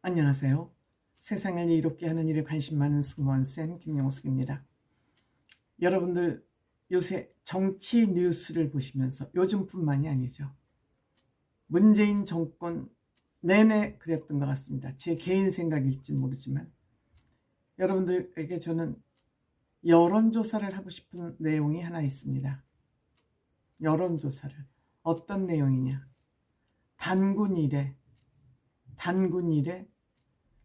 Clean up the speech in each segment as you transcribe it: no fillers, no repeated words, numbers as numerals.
안녕하세요. 세상을 이롭게 하는 일에 관심 많은 승무원쌤 김용숙입니다. 여러분들 요새 정치 뉴스를 보시면서 요즘뿐만이 아니죠. 문재인 정권 내내 그랬던 것 같습니다. 제 개인 생각일지는 모르지만 여러분들에게 저는 여론조사를 하고 싶은 내용이 하나 있습니다. 여론조사를. 어떤 내용이냐. 단군 이래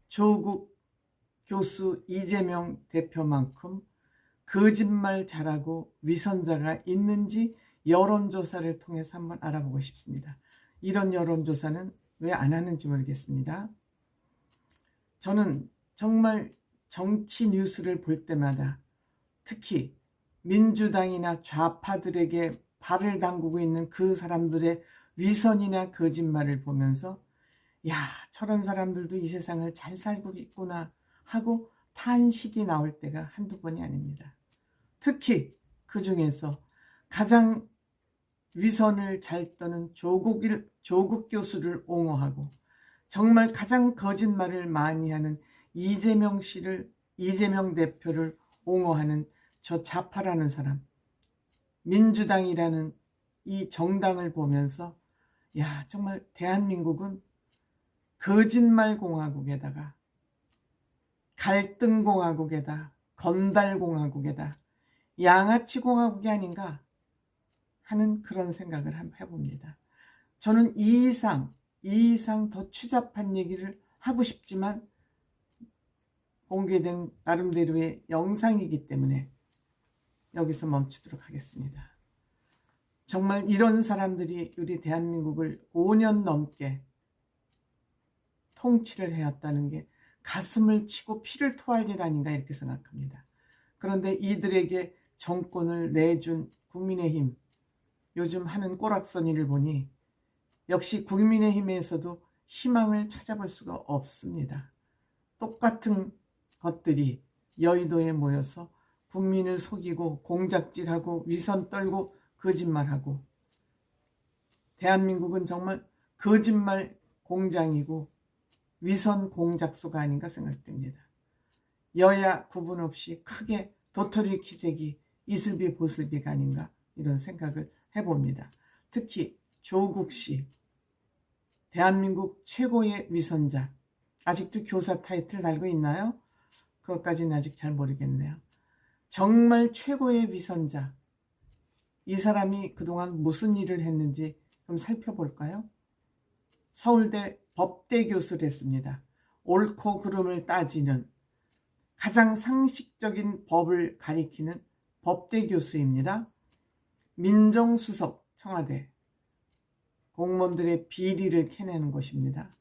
조국 교수 이재명 대표만큼 거짓말 잘하고 위선자가 있는지 여론조사를 통해서 한번 알아보고 싶습니다. 이런 여론조사는 왜 안 하는지 모르겠습니다. 저는 정말 정치 뉴스를 볼 때마다 특히 민주당이나 좌파들에게 발을 담그고 있는 그 사람들의 위선이나 거짓말을 보면서 야, 저런 사람들도 이 세상을 잘 살고 있구나 하고 탄식이 나올 때가 한두 번이 아닙니다. 특히 그 중에서 가장 위선을 잘 떠는 조국 교수를 옹호하고 정말 가장 거짓말을 많이 하는 이재명 대표를 옹호하는 저 좌파라는 사람, 민주당이라는 이 정당을 보면서 야, 정말 대한민국은 거짓말공화국에다가 갈등공화국에다 건달공화국에다 양아치공화국이 아닌가 하는 그런 생각을 한번 해봅니다. 저는 이 이상 더 추잡한 얘기를 하고 싶지만 공개된 나름대로의 영상이기 때문에 여기서 멈추도록 하겠습니다. 정말 이런 사람들이 우리 대한민국을 5년 넘게 통치를 해왔다는 게 가슴을 치고 피를 토할 일 아닌가 이렇게 생각합니다. 그런데 이들에게 정권을 내준 국민의힘, 요즘 하는 꼬락서니를 보니 역시 국민의힘에서도 희망을 찾아볼 수가 없습니다. 똑같은 것들이 여의도에 모여서 국민을 속이고 공작질하고 위선 떨고 거짓말하고, 대한민국은 정말 거짓말 공장이고 위선 공작소가 아닌가 생각됩니다. 여야 구분 없이 크게 도토리 키재기 이슬비 보슬비가 아닌가 이런 생각을 해봅니다. 특히 조국 씨, 대한민국 최고의 위선자, 아직도 교사 타이틀 달고 있나요? 그것까지는 아직 잘 모르겠네요. 정말 최고의 위선자, 이 사람이 그동안 무슨 일을 했는지 좀 살펴볼까요? 서울대 법대 교수를 했습니다. 옳고 그름을 따지는 가장 상식적인 법을 가리키는 법대 교수입니다. 민정수석 청와대, 공무원들의 비리를 캐내는 것입니다.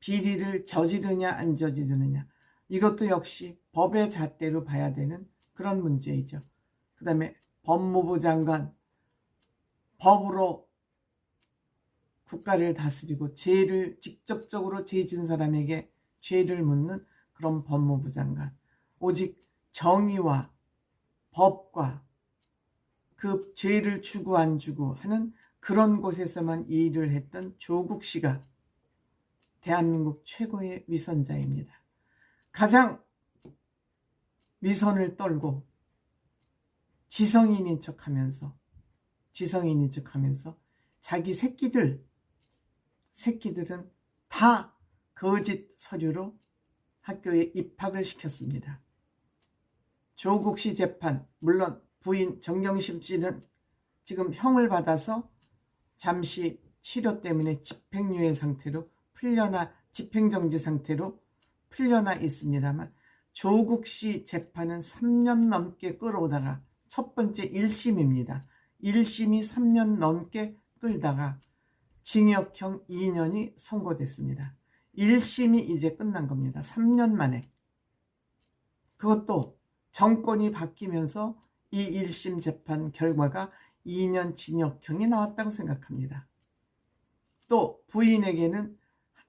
비리를 저지르냐 안 저지르느냐, 이것도 역시 법의 잣대로 봐야 되는 그런 문제이죠. 그 다음에 법무부 장관, 법으로 국가를 다스리고 죄를 직접적으로 죄진 사람에게 죄를 묻는 그런 법무부 장관, 오직 정의와 법과 그 죄를 주고 안 주고 하는 그런 곳에서만 일을 했던 조국 씨가 대한민국 최고의 위선자입니다. 가장 위선을 떨고 지성인인 척하면서 자기 새끼들은 다 거짓 서류로 학교에 입학을 시켰습니다. 조국 씨 재판, 물론 부인 정경심 씨는 지금 형을 받아서 잠시 치료 때문에 집행유예 상태로 집행정지 상태로 풀려나 있습니다만, 조국 씨 재판은 3년 넘게 끌어오다가 첫 번째 1심입니다. 1심이 3년 넘게 끌다가 징역형 2년이 선고됐습니다. 1심이 이제 끝난 겁니다. 3년 만에. 그것도 정권이 바뀌면서 이 1심 재판 결과가 2년 징역형이 나왔다고 생각합니다. 또 부인에게는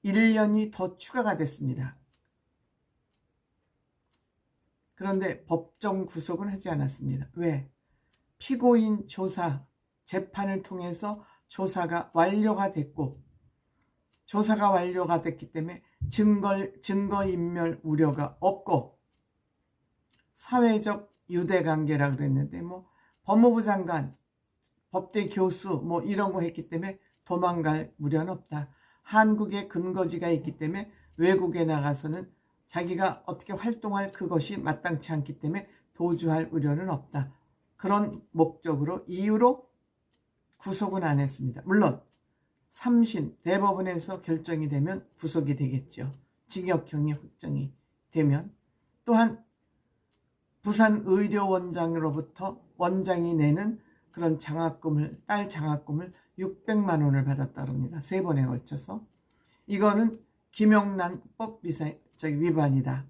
1년이 더 추가가 됐습니다. 그런데 법정 구속은 하지 않았습니다. 왜? 피고인 조사, 재판을 통해서 조사가 완료가 됐고 조사가 완료가 됐기 때문에 증거인멸 우려가 없고 사회적 유대관계라 그랬는데 뭐 법무부 장관, 법대 교수 뭐 이런 거 했기 때문에 도망갈 우려는 없다. 한국에 근거지가 있기 때문에 외국에 나가서는 자기가 어떻게 활동할 그것이 마땅치 않기 때문에 도주할 우려는 없다. 그런 목적으로 이유로 구속은 안 했습니다. 물론 3심 대법원에서 결정이 되면 구속이 되겠죠. 징역형이 확정이 되면. 또한 부산의료원장으로부터 원장이 내는 그런 장학금을, 딸 장학금을 600만 원을 받았다고 합니다. 3번에 걸쳐서. 이거는 김영란법 위반이다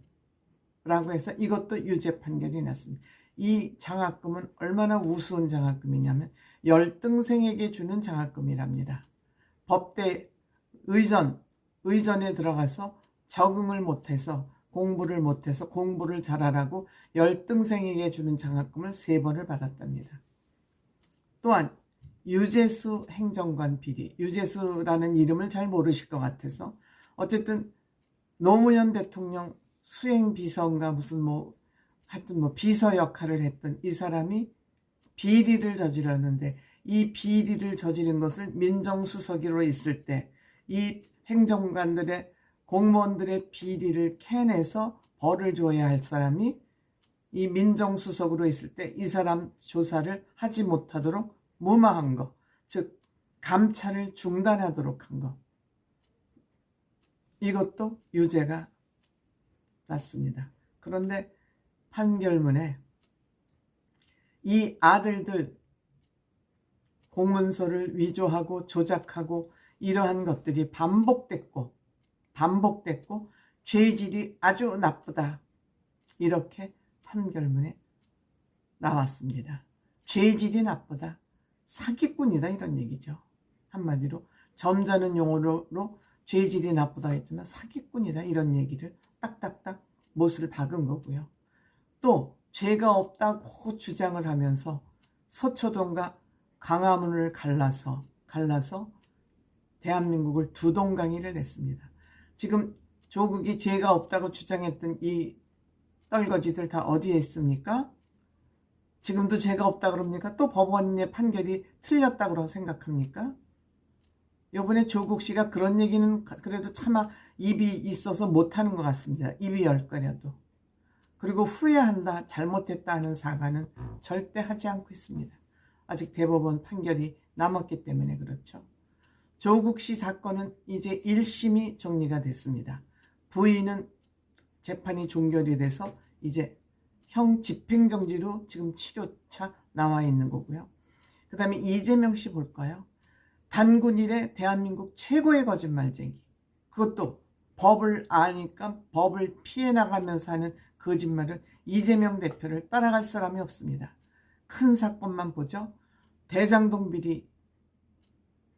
라고 해서 이것도 유죄 판결이 났습니다. 이 장학금은 얼마나 우스운 장학금이냐면 열등생에게 주는 장학금이랍니다. 법대 의전에 들어가서 적응을 못해서 공부를 잘하라고 열등생에게 주는 장학금을 3번을 받았답니다. 또한 유재수 행정관 비리, 유재수라는 이름을 잘 모르실 것 같아서 어쨌든 노무현 대통령 수행비서인가 무슨 하여튼 비서 역할을 했던 이 사람이 비리를 저질렀는데 이 비리를 저지른 것을 민정수석으로 있을 때 이 행정관들의 공무원들의 비리를 캐내서 벌을 줘야 할 사람이 이 민정수석으로 있을 때 이 사람 조사를 하지 못하도록 무마한 거, 즉 감찰을 중단하도록 한 거, 이것도 유죄가 났습니다. 그런데 판결문에 이 아들들 공문서를 위조하고 조작하고 이러한 것들이 반복됐고 죄질이 아주 나쁘다 이렇게 판결문에 나왔습니다. 죄질이 나쁘다, 사기꾼이다 이런 얘기죠. 한마디로 점잖은 용어로 죄질이 나쁘다 했지만 사기꾼이다 이런 얘기를 딱딱딱 못을 박은 거고요. 또 죄가 없다고 주장을 하면서 서초동과 광화문을 갈라서 대한민국을 두 동강이를 냈습니다. 지금 조국이 죄가 없다고 주장했던 이 떨거지들 다 어디에 있습니까? 지금도 죄가 없다 그럽니까? 또 법원의 판결이 틀렸다고 생각합니까? 이번에 조국 씨가 그런 얘기는 그래도 차마 입이 있어서 못하는 것 같습니다. 입이 열 거라도. 그리고 후회한다, 잘못했다 하는 사과는 절대 하지 않고 있습니다. 아직 대법원 판결이 남았기 때문에 그렇죠. 조국 씨 사건은 이제 1심이 정리가 됐습니다. 부인은 재판이 종결이 돼서 이제 형 집행정지로 지금 치료차 나와 있는 거고요. 그 다음에 이재명 씨 볼까요? 단군 이래 대한민국 최고의 거짓말쟁이. 그것도 법을 아니까 법을 피해 나가면서 하는 거짓말은 이재명 대표를 따라갈 사람이 없습니다. 큰 사건만 보죠. 대장동 비리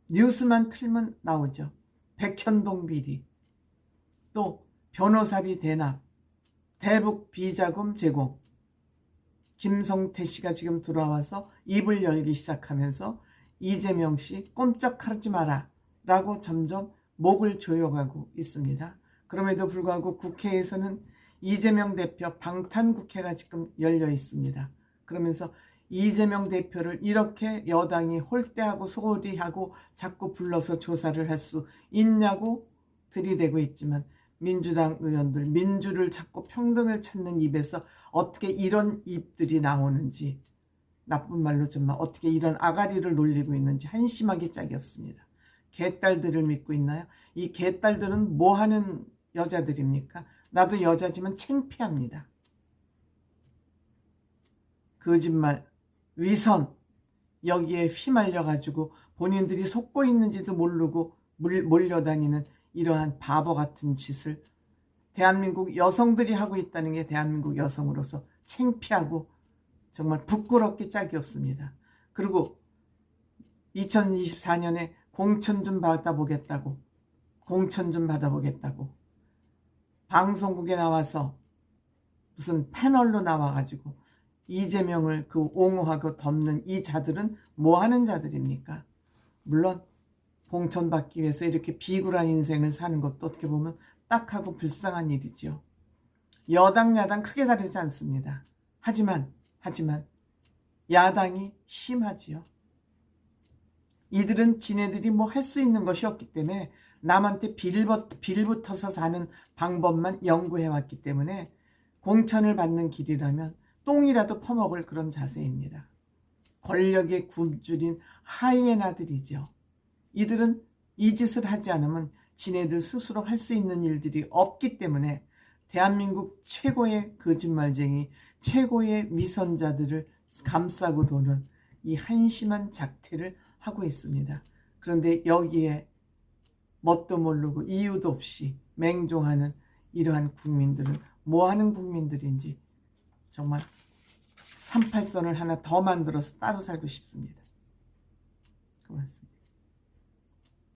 뉴스만 틀면 나오죠. 백현동 비리, 또 변호사비 대납, 대북 비자금 제공. 김성태 씨가 지금 돌아와서 입을 열기 시작하면서 이재명 씨 꼼짝하지 마라 라고 점점 목을 조여가고 있습니다. 그럼에도 불구하고 국회에서는 이재명 대표 방탄국회가 지금 열려 있습니다. 그러면서 이재명 대표를 이렇게 여당이 홀대하고 소홀히하고 자꾸 불러서 조사를 할 수 있냐고 들이대고 있지만 민주당 의원들, 민주를 찾고 평등을 찾는 입에서 어떻게 이런 입들이 나오는지, 나쁜 말로 정말 어떻게 이런 아가리를 놀리고 있는지 한심하기 짝이 없습니다. 개딸들을 믿고 있나요? 이 개딸들은 뭐 하는 여자들입니까? 나도 여자지만 창피합니다. 거짓말, 위선, 여기에 휘말려가지고 본인들이 속고 있는지도 모르고 몰려다니는 이러한 바보 같은 짓을 대한민국 여성들이 하고 있다는 게 대한민국 여성으로서 창피하고 정말 부끄럽기 짝이 없습니다. 그리고 2024년에 공천 좀 받아보겠다고 방송국에 나와서 무슨 패널로 나와가지고 이재명을 옹호하고 덮는 이 자들은 뭐 하는 자들입니까? 물론 공천받기 위해서 이렇게 비굴한 인생을 사는 것도 어떻게 보면 딱하고 불쌍한 일이죠. 여당 야당 크게 다르지 않습니다. 하지만 야당이 심하지요. 이들은 지네들이 뭐 할 수 있는 것이 없기 때문에 남한테 빌붙어서 사는 방법만 연구해왔기 때문에 공천을 받는 길이라면 똥이라도 퍼먹을 그런 자세입니다. 권력의 굶주린 하이에나들이죠. 이들은 이 짓을 하지 않으면 지네들 스스로 할 수 있는 일들이 없기 때문에 대한민국 최고의 거짓말쟁이, 최고의 위선자들을 감싸고 도는 이 한심한 작태를 하고 있습니다. 그런데 여기에 뭣도 모르고 이유도 없이 맹종하는 이러한 국민들은 뭐하는 국민들인지 정말 38선을 하나 더 만들어서 따로 살고 싶습니다. 고맙습니다.